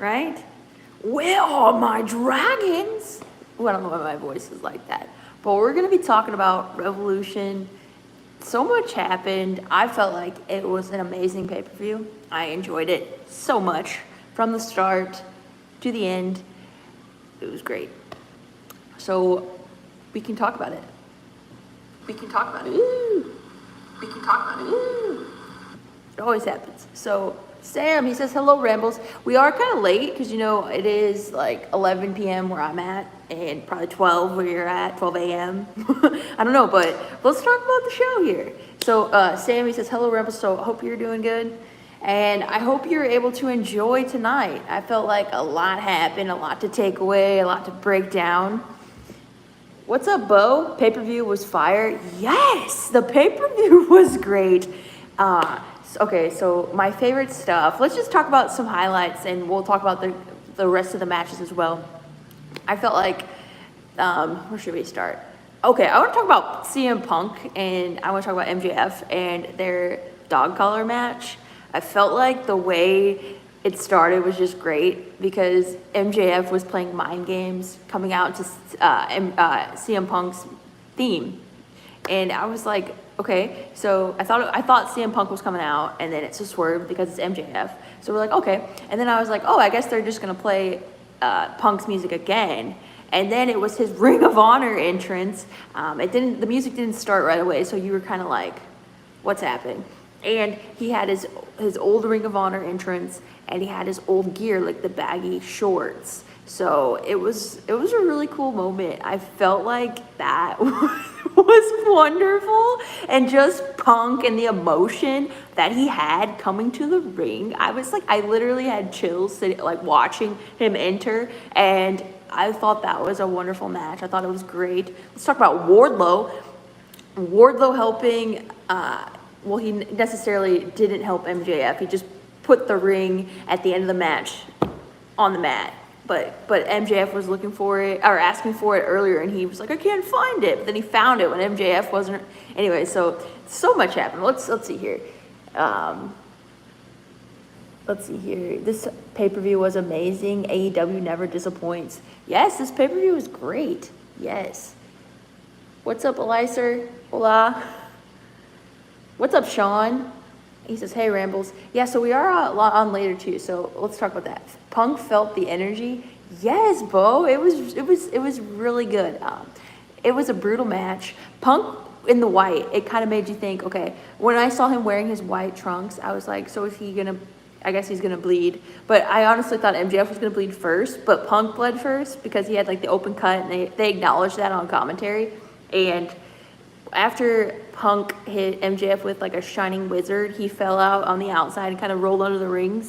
right? Where are my dragons? Ooh, I don't know why my voice is like that. But we're going to be talking about Revolution. So much happened. I felt like it was an amazing pay-per-view. I enjoyed it so much from the start to the end. It was great. So we can talk about it. We can talk about it. Ooh. We can talk about it. Ooh. It always happens. So Sam, he says, hello, Rambles. We are kind of late because, it is like 11 p.m. where I'm at and probably 12 where you're at, 12 a.m. I don't know, but let's talk about the show here. So Sam, he says, hello, Rambles. So I hope you're doing good. And I hope you're able to enjoy tonight. I felt like a lot happened, a lot to take away, a lot to break down. What's up, Bo? Pay-per-view was fire. Yes, the pay-per-view was great. Okay, so my favorite stuff. Let's just talk about some highlights, and we'll talk about the rest of the matches as well. I felt like, where should we start? Okay, I want to talk about CM Punk, and I want to talk about MJF and their dog collar match. I felt like the way it started was just great because MJF was playing mind games coming out to CM Punk's theme. And I was like, okay, so I thought CM Punk was coming out, and then it's a swerve because it's MJF. So we're like, okay. And then I was like, oh, I guess they're just going to play Punk's music again. And then it was his Ring of Honor entrance. The music didn't start right away, so you were kind of like, what's happening? And he had his old Ring of Honor entrance, and he had his old gear, like the baggy shorts. So it was a really cool moment. I felt like that was wonderful, and just Punk and the emotion that he had coming to the ring. I was like, I literally had chills sitting, like watching him enter, and I thought that was a wonderful match. I thought it was great. Let's talk about Wardlow. Wardlow helping. Well, he necessarily didn't help MJF. He just put the ring at the end of the match on the mat. But MJF was looking for it, or asking for it earlier, and he was like, I can't find it. But then he found it when MJF wasn't. Anyway, so much happened. Let's see here. Let's see here. This pay-per-view was amazing. AEW never disappoints. Yes, this pay-per-view was great. Yes. What's up, Eliser? Hola. What's up, Sean? He says, hey, Rambles. Yeah, so we are on later, too, so let's talk about that. Punk felt the energy. Yes, Bo. It was really good. It was a brutal match. Punk in the white, it kind of made you think, okay, when I saw him wearing his white trunks, I was like, so is he going to, I guess he's going to bleed. But I honestly thought MJF was going to bleed first, but Punk bled first because he had like the open cut, and they acknowledged that on commentary. And after Punk hit MJF with like a shining wizard, he fell out on the outside and kind of rolled under the ring,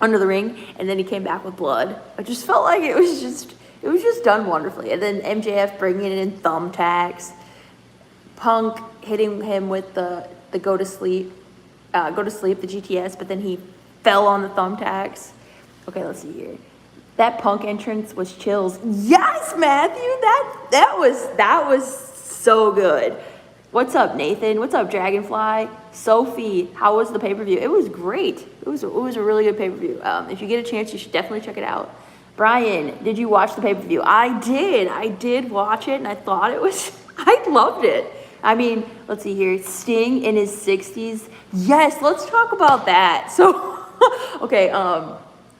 and then he came back with blood. I just felt like it was just done wonderfully. And then MJF bringing it in thumbtacks, Punk hitting him with the go to sleep, the GTS, but then he fell on the thumbtacks. Okay, let's see here. That Punk entrance was chills. Yes, Matthew, that was so good. What's up, Nathan? What's up, Dragonfly? Sophie, how was the pay-per-view? It was great. It was a really good pay-per-view. If you get a chance, you should definitely check it out. Brian, did you watch the pay-per-view? I did watch it, and I thought I loved it. I mean, let's see here. Sting in his 60s. Yes, let's talk about that. So, okay,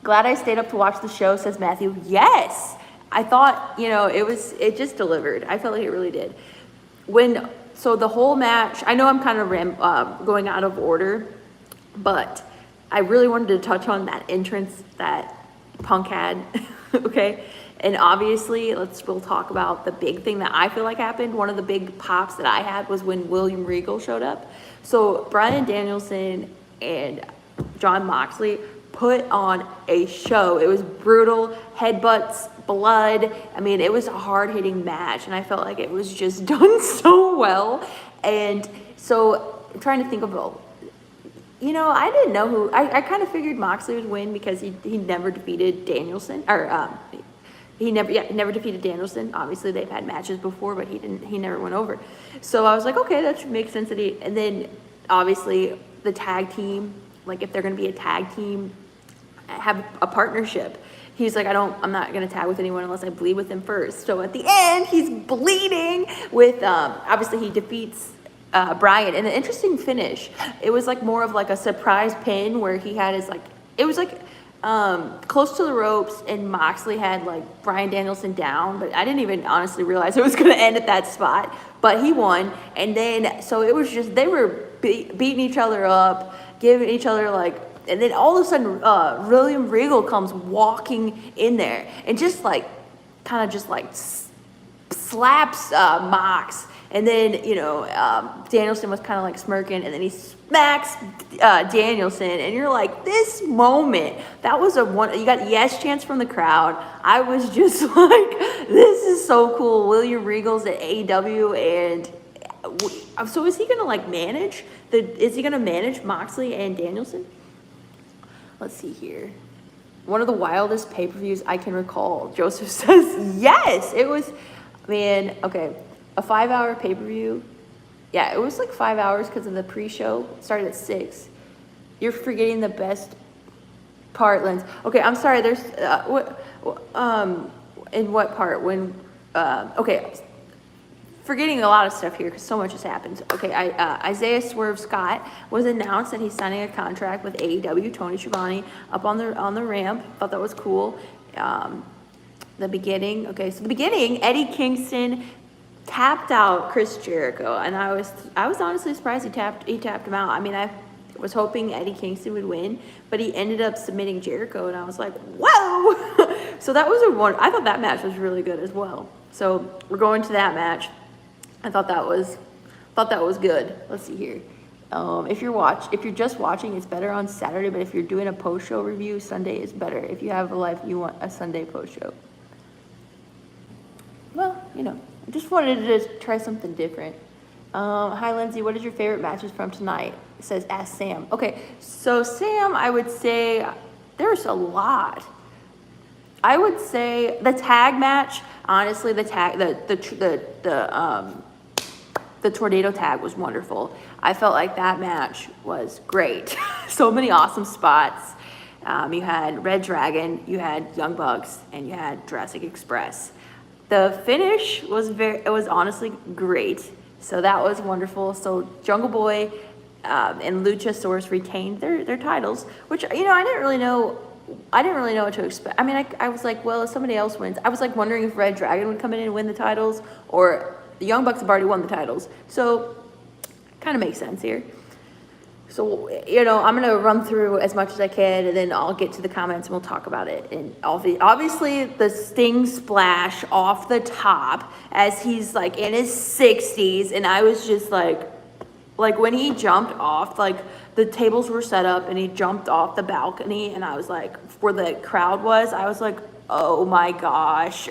glad I stayed up to watch the show, says Matthew. Yes, I thought, it just delivered. I felt like it really did. So the whole match, I know I'm kind of going out of order, but I really wanted to touch on that entrance that Punk had, okay? And obviously, we'll talk about the big thing that I feel like happened. One of the big pops that I had was when William Regal showed up. So Bryan Danielson and Jon Moxley put on a show. It was brutal, headbutts, blood. I mean, it was a hard-hitting match, and I felt like it was just done so well. And so I'm trying to think of, I didn't know who. I kind of figured Moxley would win because he never defeated Danielson, or he never defeated Danielson. Obviously, they've had matches before, but he never went over. So I was like, okay, that should make sense that and then obviously the tag team, like if they're going to be a tag team, have a partnership. He's like, I'm not going to tag with anyone unless I bleed with him first. So at the end, he's bleeding with, obviously he defeats Brian in an interesting finish. It was like more of like a surprise pin where he had his like, it was like close to the ropes, and Moxley had like Brian Danielson down, but I didn't even honestly realize it was going to end at that spot. But he won, and then so it was just they were beating each other up, giving each other like, and then all of a sudden William Regal comes walking in there and just like kind of just like slaps Mox. And then, Danielson was kind of like smirking, and then he smacks Danielson, and you're like, this moment, that was you got yes chants from the crowd. I was just like, this is so cool. William Regal's at AEW, and so is he going to like is he going to manage Moxley and Danielson? Let's see here. One of the wildest pay-per-views I can recall. Joseph says, yes, it was, man, okay. A 5-hour pay-per-view. Yeah, it was like 5 hours because of the pre-show. It started at 6. You're forgetting the best part, Lens. Okay, I'm sorry. There's in what part? When okay, forgetting a lot of stuff here because so much has happened. Okay, Isaiah Swerve Scott was announced that he's signing a contract with AEW. Tony Schiavone up on the ramp. Thought that was cool. The beginning. Okay, so the beginning. Eddie Kingston tapped out Chris Jericho, and I was honestly surprised he tapped him out. I mean, I was hoping Eddie Kingston would win, but he ended up submitting Jericho, and I was like, whoa! So that was I thought that match was really good as well. So we're going to that match. I thought that was good. Let's see here. If you're just watching, it's better on Saturday, but if you're doing a post-show review, Sunday is better. If you have a live, you want a Sunday post-show. Well, I just wanted to just try something different. Hi, Lindsay. What is your favorite matches from tonight? It says, ask Sam. Okay, so Sam, I would say there's a lot. I would say the tag match. Honestly, the tornado tag was wonderful. I felt like that match was great. So many awesome spots. You had Red Dragon, you had Young Bucks, and you had Jurassic Express. The finish was honestly great. So that was wonderful. So Jungle Boy and Luchasaurus retained their titles, which, I didn't really know what to expect. I mean, I was like, well, if somebody else wins, I was like wondering if Red Dragon would come in and win the titles, or the Young Bucks have already won the titles. So kind of makes sense here. So, I'm going to run through as much as I can, and then I'll get to the comments and we'll talk about it. And obviously the Sting splash off the top as he's like in his 60s. And I was just like when he jumped off, like the tables were set up and he jumped off the balcony, and I was like, where the crowd was, I was like, oh my gosh.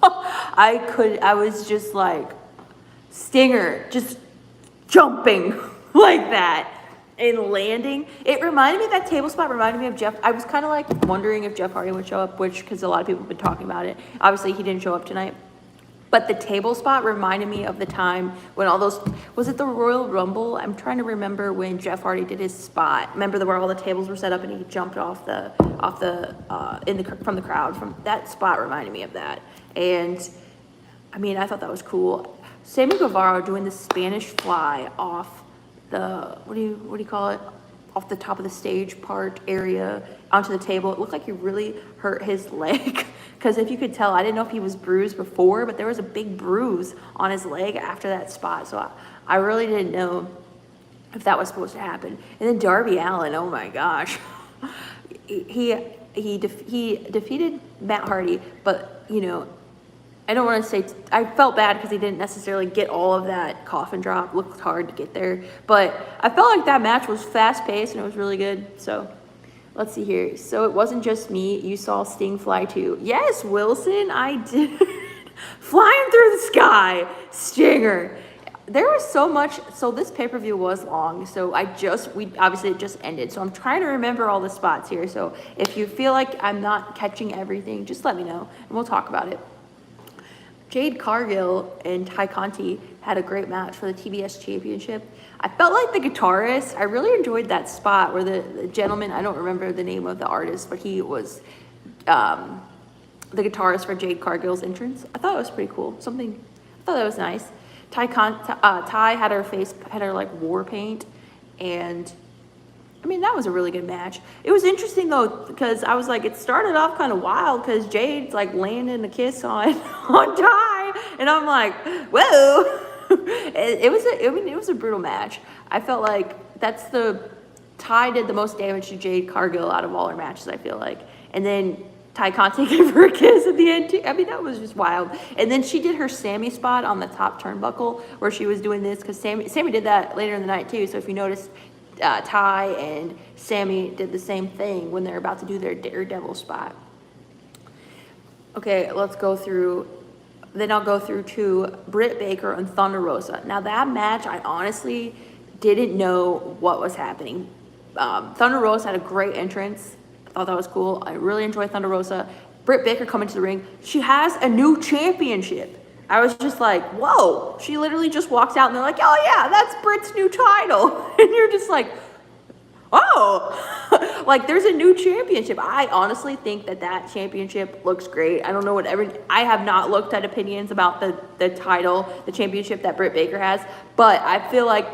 I was just like, Stinger just jumping like that. And landing, it reminded me, that table spot reminded me of Jeff. I was kind of like wondering if Jeff Hardy would show up, because a lot of people have been talking about it. Obviously, he didn't show up tonight. But the table spot reminded me of the time when was it the Royal Rumble? I'm trying to remember when Jeff Hardy did his spot. Remember where all the tables were set up and he jumped from the crowd. From that spot reminded me of that. And I mean, I thought that was cool. Sammy Guevara doing the Spanish fly off the, what do you call it? Off the top of the stage part area onto the table. It looked like he really hurt his leg. Because if you could tell, I didn't know if he was bruised before, but there was a big bruise on his leg after that spot. So I really didn't know if that was supposed to happen. And then Darby Allin, oh my gosh. He defeated Matt Hardy, but, I don't want to say, I felt bad because he didn't necessarily get all of that coffin drop. Looked hard to get there. But I felt like that match was fast-paced and it was really good. So let's see here. So it wasn't just me. You saw Sting fly too. Yes, Wilson, I did. Flying through the sky. Stinger. There was so much. So this pay-per-view was long. So obviously it just ended. So I'm trying to remember all the spots here. So if you feel like I'm not catching everything, just let me know and we'll talk about it. Jade Cargill and Conti had a great match for the TBS championship. I felt like the guitarist, I really enjoyed that spot where the gentleman, I don't remember the name of the artist, but he was the guitarist for Jade Cargill's entrance. I thought it was pretty cool. I thought that was nice. Ty had her like war paint, and I mean, that was a really good match. It was interesting though, because I was like, it started off kind of wild because Jade's like landing a kiss on Ty, and I'm like, whoa. It was a brutal match. I felt like Ty did the most damage to Jade Cargill out of all her matches, I feel like. And then Ty Conti gave her a kiss at the end too. I mean, that was just wild. And then she did her Sammy spot on the top turnbuckle where she was doing this, because Sammy did that later in the night too. So if you notice, Ty and Sammy did the same thing when they're about to do their Daredevil spot. Okay, let's go through. Then I'll go through to Britt Baker and Thunder Rosa. Now that match, I honestly didn't know what was happening. Thunder Rosa had a great entrance. I thought that was cool. I really enjoyed Thunder Rosa. Britt Baker coming to the ring. She has a new championship. I was just like, whoa. She literally just walks out and they're like, oh yeah, that's Britt's new title. And you're just like, oh, like there's a new championship. I honestly think that championship looks great. I don't know I have not looked at opinions about the title, the championship that Britt Baker has, but I feel like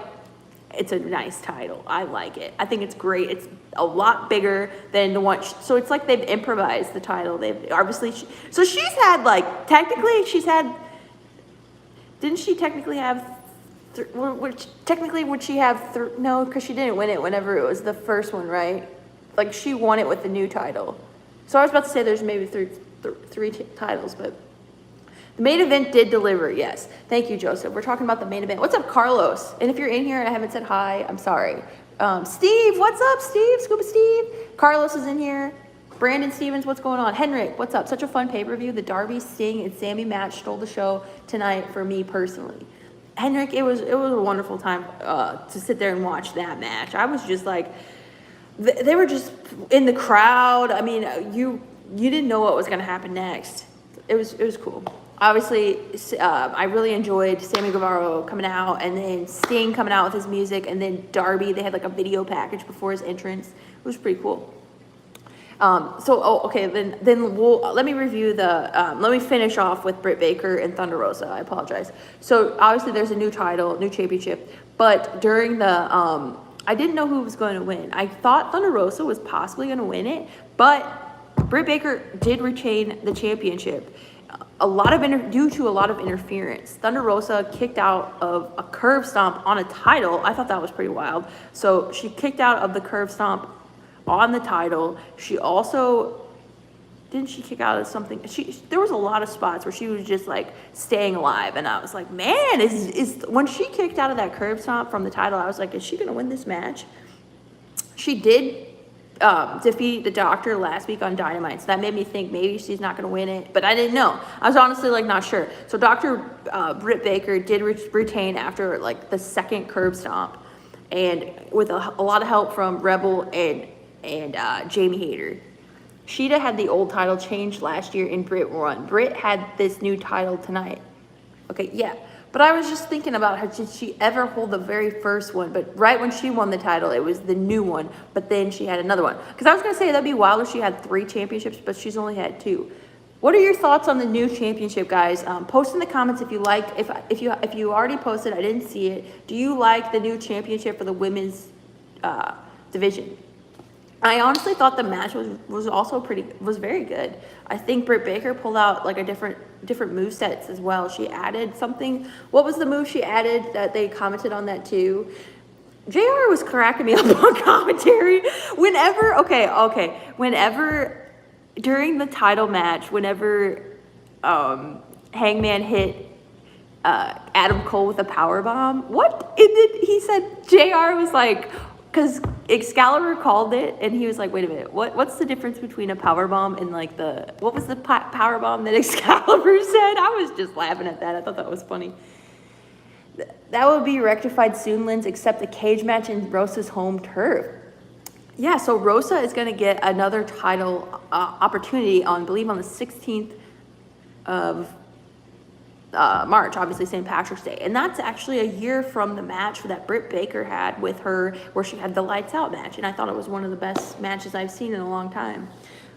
it's a nice title. I like it. I think it's great. It's a lot bigger than the one. So it's like they've improvised the title. They've obviously, so she's had like, technically she's had, didn't she technically have, would she have, no, because she didn't win it whenever it was the first one, right? Like she won it with the new title. So I was about to say there's maybe three titles, but the main event did deliver, yes. Thank you, Joseph. We're talking about the main event. What's up, Carlos? And if you're in here and I haven't said hi, I'm sorry. Steve, what's up, Steve? Scuba Steve. Carlos is in here. Brandon Stevens, what's going on? Henrik, what's up? Such a fun pay-per-view. The Darby, Sting, and Sammy match stole the show tonight for me personally. Henrik, it was a wonderful time to sit there and watch that match. I was just like, they were just in the crowd. I mean, you didn't know what was going to happen next. It was cool. Obviously, I really enjoyed Sammy Guevara coming out, and then Sting coming out with his music, and then Darby. They had like a video package before his entrance. It was pretty cool. Then let me review let me finish off with Britt Baker and Thunder Rosa. I apologize. So obviously there's a new title, new championship, but during I didn't know who was going to win. I thought Thunder Rosa was possibly going to win it, but Britt Baker did retain the championship. Due to a lot of interference. Thunder Rosa kicked out of a curb stomp on a title. I thought that was pretty wild. So she kicked out of the curb stomp on the title. She also, didn't she kick out of something? There was a lot of spots where she was just like staying alive. And I was like, man, when she kicked out of that curb stomp from the title, I was like, is she going to win this match? She did defeat the Doctor last week on Dynamite, so that made me think maybe she's not going to win it, but I didn't know. I was honestly like not sure. So Dr. Britt Baker did retain after like the second curb stomp, and with a lot of help from Rebel and Jamie Hayter. Sheeta had the old title changed last year and Britt won. Britt had this new title tonight. Okay, yeah. But I was just thinking about her, did she ever hold the very first one? But right when she won the title, it was the new one. But then she had another one. Because I was going to say that'd be wild if she had 3 championships, but she's only had 2. What are your thoughts on the new championship, guys? Post in the comments if you like. If you already posted, I didn't see it. Do you like the new championship for the women's division? I honestly thought the match was also very good. I think Britt Baker pulled out like a different move sets as well. She added something. What was the move she added that they commented on that too? JR was cracking me up on commentary. Whenever during the title match, whenever Hangman hit Adam Cole with a power bomb, he said JR was like, because Excalibur called it, and he was like, wait a minute, what's the difference between a power bomb and like what was the power bomb that Excalibur said? I was just laughing at that. I thought that was funny. That will be rectified soon, Linz, except the cage match in Rosa's home turf. Yeah, so Rosa is going to get another title opportunity on the 16th of March, obviously St. Patrick's Day. And that's actually a year from the match that Britt Baker had with her, where she had the lights out match. And I thought it was one of the best matches I've seen in a long time.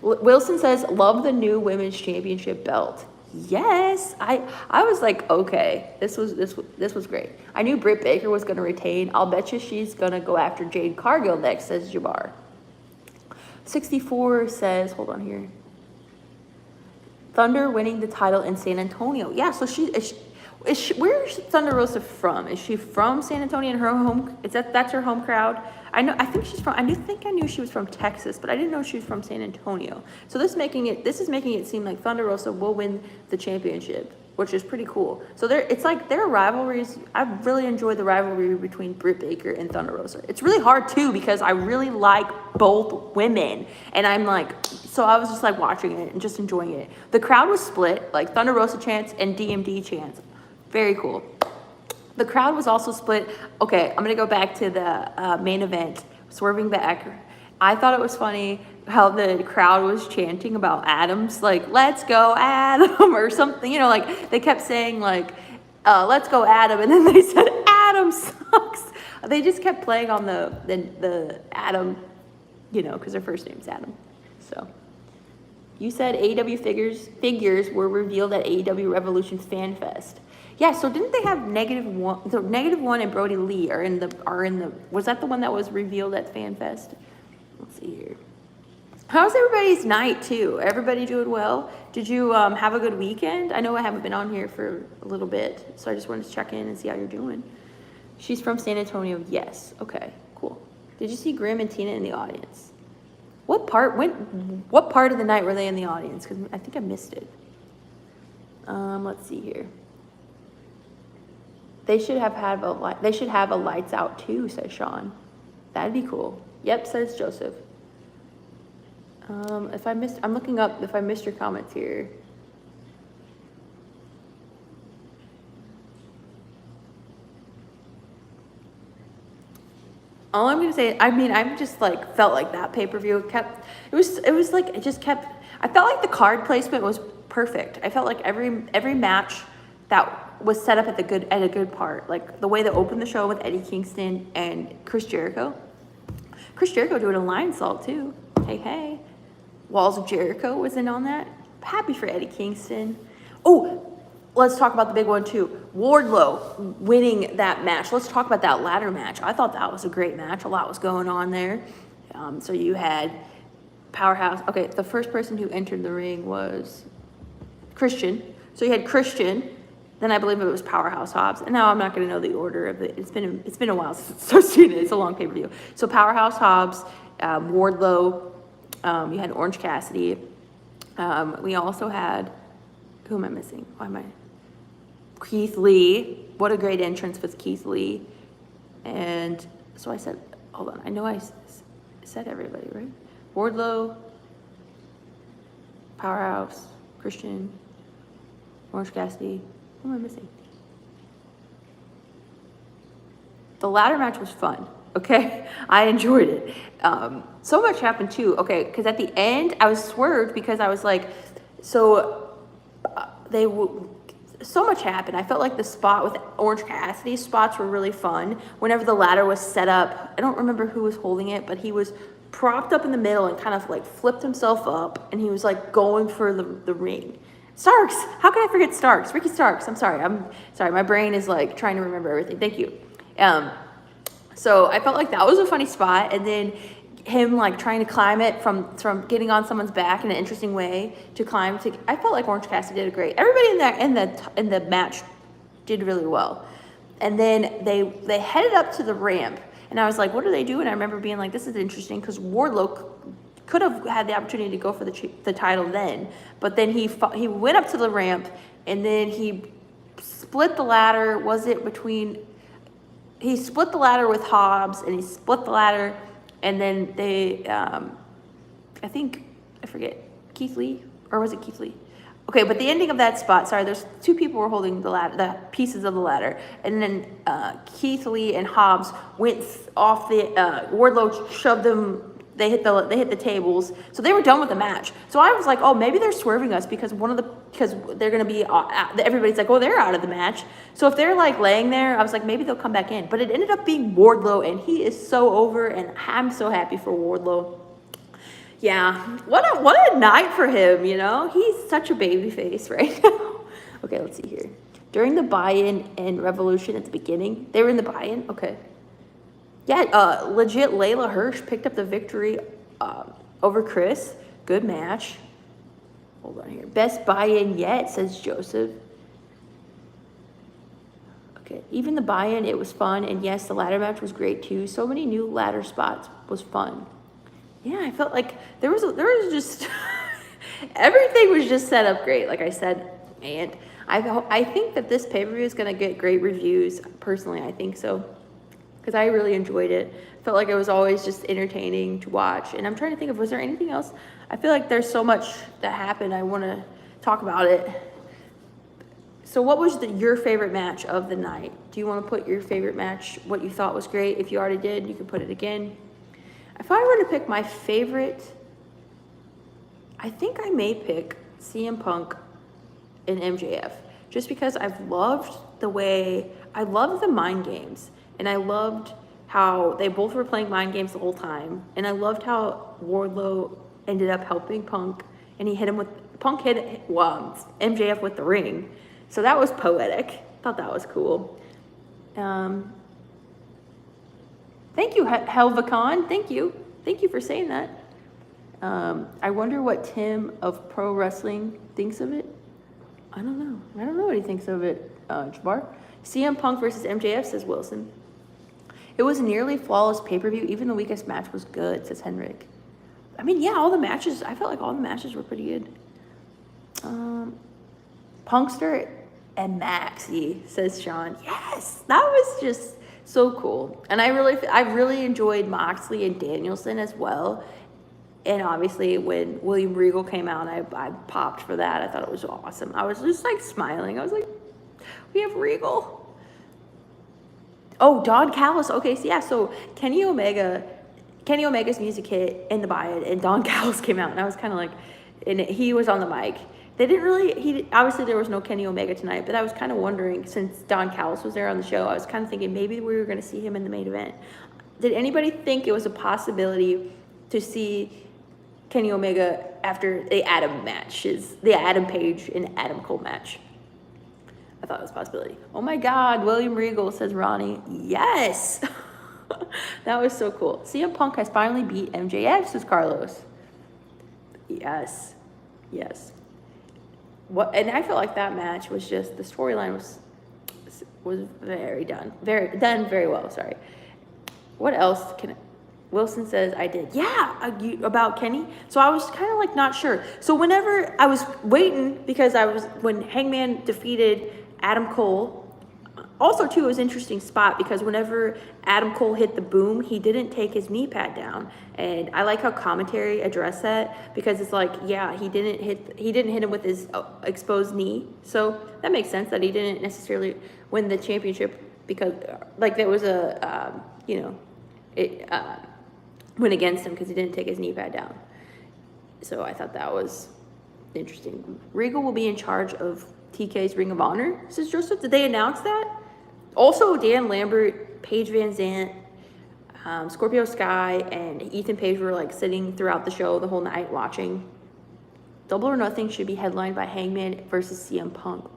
Wilson says, love the new women's championship belt. Yes, I was like, okay, this was great. I knew Britt Baker was going to retain. I'll bet you she's going to go after Jade Cargill next, says Jabbar. 64 says, hold on here. Thunder winning the title in San Antonio. Yeah, so where's Thunder Rosa from? Is she from San Antonio and her home? That's her home crowd? I think she's from. I knew she was from Texas, but I didn't know she was from San Antonio. So this is making it seem like Thunder Rosa will win the championship, which is pretty cool. So it's like their rivalries. I really enjoyed the rivalry between Britt Baker and Thunder Rosa. It's really hard too because I really like both women, and I'm like, so I was just like watching it and just enjoying it. The crowd was split, like Thunder Rosa chants and DMD chants. Very cool. The crowd was also split. Okay, I'm going to go back to the main event, swerving back. I thought it was funny how the crowd was chanting about Adams, like, let's go Adam, or something, like they kept saying like, let's go Adam, and then they said Adam sucks. They just kept playing on the Adam, because their first name's Adam. So you said AEW figures were revealed at AEW Revolution Fan Fest. Yeah, so didn't they have -1? The -1 and Brody Lee are in the. Was that the one that was revealed at FanFest? Let's see here. How's everybody's night too? Everybody doing well? Did you have a good weekend? I know I haven't been on here for a little bit, so I just wanted to check in and see how you're doing. She's from San Antonio. Yes. Okay. Cool. Did you see Grim and Tina in the audience? What part of the night were they in the audience? Because I think I missed it. Let's see here. They should have a lights out too, says Sean. That'd be cool. Yep, says Joseph. I'm looking up if I missed your comments here. All I'm gonna say, I'm just like felt like that pay-per-view I felt like the card placement was perfect. I felt like every match that was set up at a good part. Like the way they opened the show with Eddie Kingston and Chris Jericho. Chris Jericho doing a line salt too. Hey. Walls of Jericho was in on that. Happy for Eddie Kingston. Oh, let's talk about the big one too. Wardlow winning that match. Let's talk about that ladder match. I thought that was a great match. A lot was going on there. So you had Powerhouse. Okay, the first person who entered the ring was Christian. So you had Christian. Then I believe it was Powerhouse Hobbs. And now I'm not going to know the order of it. It's been a while since I've seen it. It's a long pay-per-view. So Powerhouse Hobbs, Wardlow, you had Orange Cassidy. We also had, who am I missing? Keith Lee. What a great entrance with Keith Lee. And so I said, hold on. I know I said everybody, right? Wardlow, Powerhouse, Christian, Orange Cassidy. Who am I missing? The ladder match was fun, okay? I enjoyed it. So much happened too, okay? Because at the end, I was swerved because I was like, so much happened. I felt like the spot with Orange Cassidy's spots were really fun. Whenever the ladder was set up, I don't remember who was holding it, but he was propped up in the middle and kind of like flipped himself up, and he was like going for the ring. Starks, how can I forget Starks? Ricky Starks, I'm sorry, my brain is like trying to remember everything, thank you. So I felt like that was a funny spot, and then him like trying to climb it from getting on someone's back in an interesting way to climb to, I felt like Orange Cassidy did great. Everybody in the match did really well. And then they headed up to the ramp, and I was like, what are they doing? I remember being like, this is interesting, because Wardlow could have had the opportunity to go for the title then, but then he went up to the ramp, and then he split the ladder. He split the ladder with Hobbs, and he split the ladder, and then they, I forget, Keith Lee, or was it Keith Lee? Okay, but the ending of that spot, sorry, there's two people were holding the pieces of the ladder, and then Keith Lee and Hobbs went off Wardlow shoved them they hit the tables, so they were done with the match. So I was like, oh, maybe they're swerving us because they're gonna be everybody's like, oh, they're out of the match. So if they're like laying there, I was like, maybe they'll come back in. But it ended up being Wardlow, and he is so over, and I'm so happy for Wardlow. Yeah, what a night for him, you know? He's such a baby face right now. Okay, let's see here. During the buy-in and Revolution at the beginning, they were in the buy-in? Okay. Yeah, legit Layla Hirsch picked up the victory over Chris. Good match. Hold on here. Best buy-in yet, says Joseph. Okay, even the buy-in, it was fun. And yes, the ladder match was great too. So many new ladder spots was fun. Yeah, I felt like there was just everything was just set up great, like I said. And I think that this pay-per-view is going to get great reviews. Personally, I think so. Because I really enjoyed it. Felt like it was always just entertaining to watch. And I'm trying to think of, was there anything else? I feel like there's so much that happened. I want to talk about it. So what was your favorite match of the night? Do you want to put your favorite match, what you thought was great? If you already did, you can put it again. If I were to pick my favorite, I think I may pick CM Punk and MJF. Just because I've loved I loved the mind games. And I loved how they both were playing mind games the whole time. And I loved how Wardlow ended up helping Punk. And Punk hit MJF with the ring. So that was poetic. Thought that was cool. Thank you, Helvacon. Thank you. Thank you for saying that. I wonder what Tim of Pro Wrestling thinks of it. I don't know. I don't know what he thinks of it, Jabbar. CM Punk versus MJF, says Wilson. It was a nearly flawless pay-per-view. Even the weakest match was good, says Henrik. I mean, yeah, I felt like all the matches were pretty good. Punkster and Maxie, says Sean. Yes, that was just so cool. And I really enjoyed Moxley and Danielson as well. And obviously when William Regal came out, I popped for that. I thought it was awesome. I was just like smiling. I was like, we have Regal. Oh, Don Callis. Okay, so yeah, so Kenny Omega's music hit in the buy-in, and Don Callis came out, and I was kind of like, and he was on the mic. Obviously there was no Kenny Omega tonight, but I was kind of wondering, since Don Callis was there on the show, I was kind of thinking maybe we were going to see him in the main event. Did anybody think it was a possibility to see Kenny Omega after the Adam Page and Adam Cole match? I thought it was a possibility. Oh my God, William Regal, says Ronnie. Yes! That was so cool. CM Punk has finally beat MJF, says Carlos. Yes. Yes. And I feel like that match was just, the storyline was very well, sorry. What else Wilson says I did. Yeah, about Kenny. So I was kind of like not sure. So whenever I was waiting, because when Hangman defeated Adam Cole, also too, it was an interesting spot because whenever Adam Cole hit the boom, he didn't take his knee pad down. And I like how commentary addressed that, because it's like, yeah, he didn't hit him with his exposed knee. So that makes sense that he didn't necessarily win the championship, because like there was it went against him because he didn't take his knee pad down. So I thought that was interesting. Regal will be in charge of TK's Ring of Honor, says Joseph. Did they announce that? Also, Dan Lambert, Paige Van Zant, Scorpio Sky, and Ethan Page were like sitting throughout the show the whole night watching. Double or Nothing should be headlined by Hangman versus CM Punk.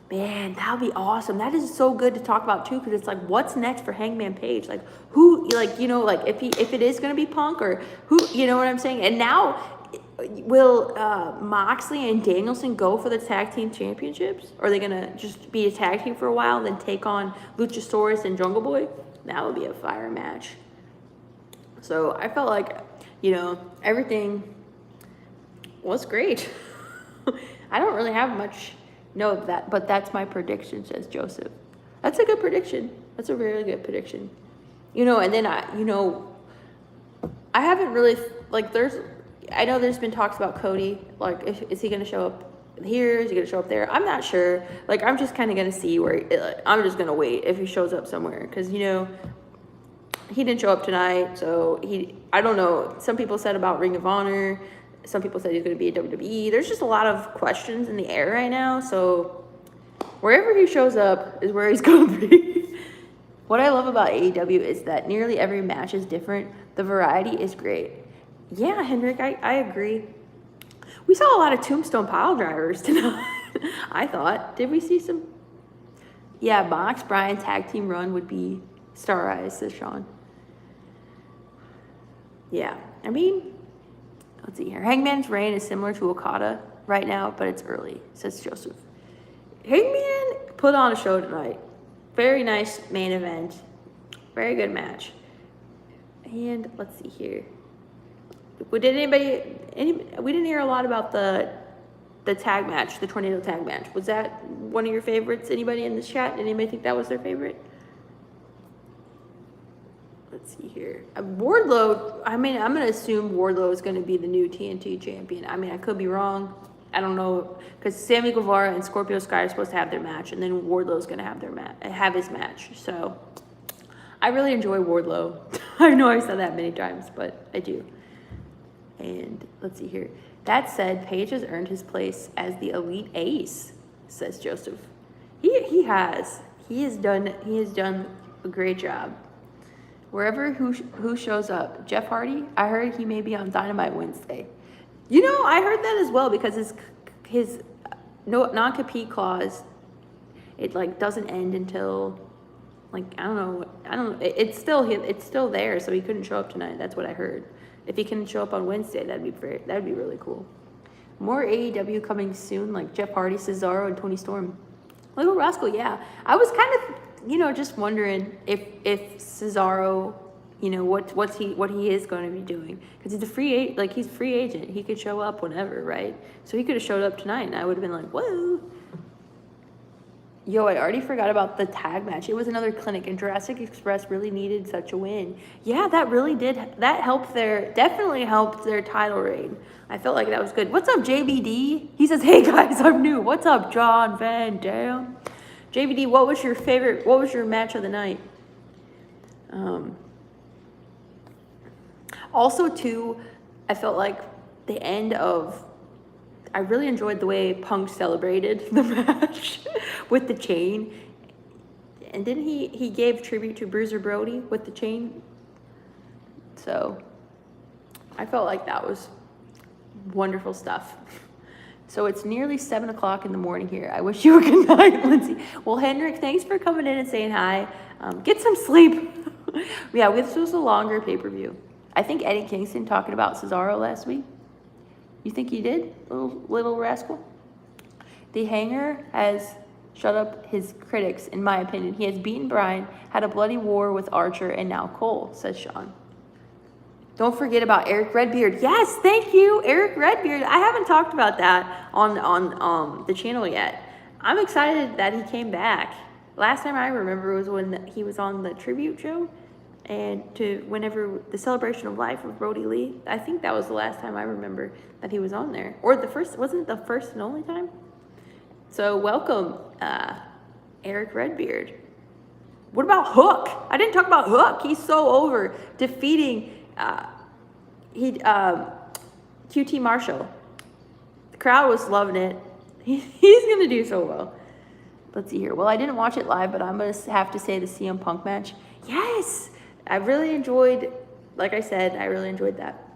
Man, that would be awesome. That is so good to talk about too, because it's like, what's next for Hangman Page? Like, who, like, you know, like if it is going to be Punk, or who, you know what I'm saying? And now, will Moxley and Danielson go for the tag team championships? Or are they going to just be a tag team for a while, then take on Luchasaurus and Jungle Boy? That would be a fire match. So I felt like, you know, everything was great. I don't really have much know that, but that's my prediction, says Joseph. That's a good prediction. That's a very good prediction. You know, and then I haven't really, like, I know there's been talks about Cody, like, is he going to show up here? Is he going to show up there? I'm not sure. Like, I'm just kind of going to see I'm just going to wait if he shows up somewhere. Because, you know, he didn't show up tonight, so I don't know. Some people said about Ring of Honor. Some people said he's going to be at WWE. There's just a lot of questions in the air right now, so wherever he shows up is where he's going to be. What I love about AEW is that nearly every match is different. The variety is great. Yeah, Henrik, I agree. We saw a lot of tombstone pile drivers tonight. I thought. Did we see some? Yeah, Mox, Bryan tag team run would be Star Eyes, says Sean. Yeah, I mean, let's see here. Hangman's reign is similar to Okada right now, but it's early, says Joseph. Hangman put on a show tonight. Very nice main event. Very good match. And let's see here. We didn't hear a lot about the tag match, the tornado tag match. Was that one of your favorites? Anybody in the chat? Did anybody think that was their favorite? Let's see here. Wardlow, I mean, I'm going to assume Wardlow is going to be the new TNT champion. I mean, I could be wrong. I don't know, because Sammy Guevara and Scorpio Sky are supposed to have their match, and then Wardlow's going to have his match. So I really enjoy Wardlow. I know I've said that many times, but I do. And let's see here. That said, Paige has earned his place as the elite ace, says Joseph. He has done a great job. Wherever who shows up. Jeff Hardy, I heard he may be on Dynamite Wednesday. You know, I heard that as well, because his non-compete clause, it like doesn't end until, like, I don't know. It's still there, so he couldn't show up tonight. That's what I heard. If he can show up on Wednesday, that'd be really cool. More AEW coming soon, like Jeff Hardy, Cesaro, and Tony Storm. Little Rascal, yeah. I was kind of, just wondering if Cesaro, what he is going to be doing, because he's he's a free agent. He could show up whenever, right? So he could have showed up tonight, and I would have been like, whoa. Yo, I already forgot about the tag match. It was another clinic, and Jurassic Express really needed such a win. Yeah, that really did. That definitely helped their title reign. I felt like that was good. What's up, JBD? He says, hey guys, I'm new. What's up, John Van Dam? JBD, what was your match of the night? Also, too, I felt like the end of, I really enjoyed the way Punk celebrated the match with the chain. And didn't he gave tribute to Bruiser Brody with the chain? So I felt like that was wonderful stuff. So it's nearly 7 o'clock in the morning here. I wish you a good night, Lindsay. Well, Henrik, thanks for coming in and saying hi. Get some sleep. Yeah, this was a longer pay-per-view. I think Eddie Kingston talking about Cesaro last week. You think he did, little rascal? The Hanger has shut up his critics, in my opinion. He has beaten Bryan, had a bloody war with Archer, and now Cole, says Sean. Don't forget about Eric Redbeard. Yes, thank you, Eric Redbeard. I haven't talked about that on the channel yet. I'm excited that he came back. Last time I remember was when he was on the tribute show, and whenever the Celebration of Life with Brody Lee. I think that was the last time I remember that he was on there, or wasn't it the first and only time? So welcome, Eric Redbeard. What about Hook? I didn't talk about Hook. He's so over, defeating QT Marshall. The crowd was loving it. He's gonna do so well. Let's see here. Well, I didn't watch it live, but I'm gonna have to say the CM Punk match. Yes, I really enjoyed. Like I said, I really enjoyed that,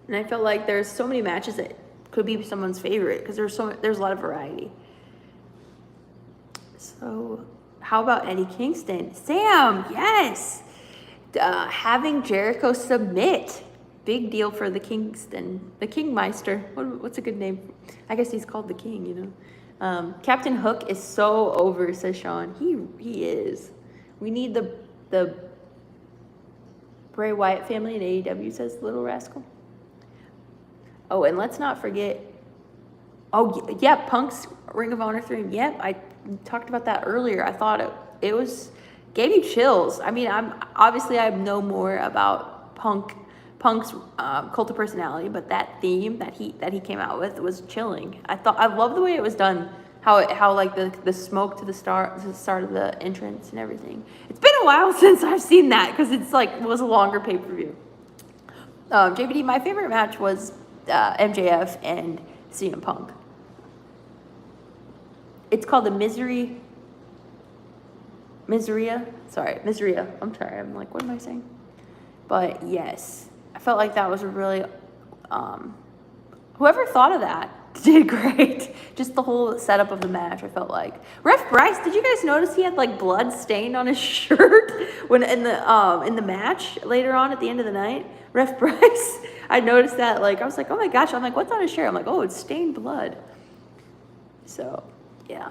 and I felt like there's so many matches that could be someone's favorite because there's a lot of variety. So, how about Eddie Kingston? Sam, yes. Having Jericho submit. Big deal for the Kingston. The Kingmeister. What's a good name? I guess he's called the King, Captain Hook is so over, says Sean. He is. We need the Bray Wyatt family in AEW, says Little Rascal. Oh, and let's not forget. Oh, yeah, Punk's Ring of Honor 3. Yep, I talked about that earlier. I thought it was gave you chills. I mean, I know more about Punk's Cult of Personality, but that theme that he came out with was chilling. I love the way it was done. How like the smoke to the start of the entrance and everything. It's been a a while since I've seen that because it's like was a longer pay-per-view. JVD, my favorite match was MJF and CM Punk. It's called the Miseria. I'm sorry. I'm like, what am I saying? But yes, I felt like that was a really, whoever thought of that did great. Just the whole setup of the match, I felt like. Ref Bryce, did you guys notice he had like blood stained on his shirt when in the match later on at the end of the night? Ref Bryce, I noticed that, like, I was like, oh my gosh, I'm like, what's on his shirt? I'm like, oh, it's stained blood. So, yeah.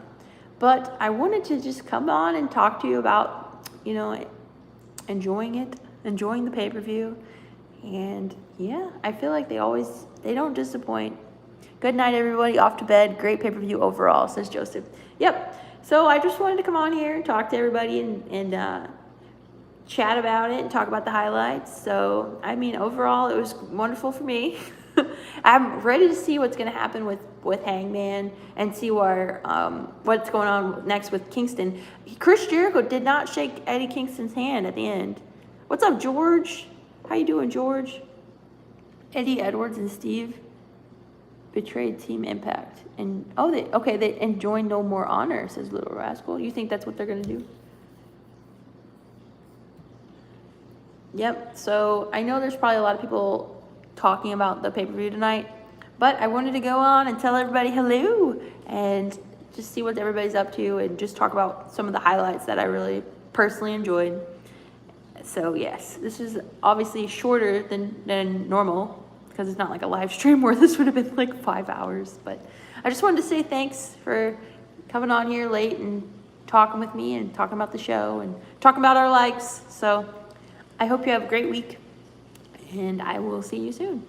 But I wanted to just come on and talk to you about, you know, enjoying the pay-per-view. And yeah, I feel like they don't disappoint. Good night, everybody. Off to bed. Great pay-per-view overall, says Joseph. Yep. So I just wanted to come on here and talk to everybody and chat about it and talk about the highlights. So, I mean, overall, it was wonderful for me. I'm ready to see what's going to happen with Hangman and see what's going on next with Kingston. Chris Jericho did not shake Eddie Kingston's hand at the end. What's up, George? How you doing, George? Eddie Edwards and Steve betrayed Team Impact. And they joined No More Honor, says Little Rascal. You think that's what they're going to do? Yep. So I know there's probably a lot of people talking about the pay-per-view tonight, but I wanted to go on and tell everybody hello and just see what everybody's up to and just talk about some of the highlights that I really personally enjoyed. So yes, this is obviously shorter than normal because it's not like a live stream where this would have been like 5 hours, but I just wanted to say thanks for coming on here late and talking with me and talking about the show and talking about our likes. So I hope you have a great week, and I will see you soon.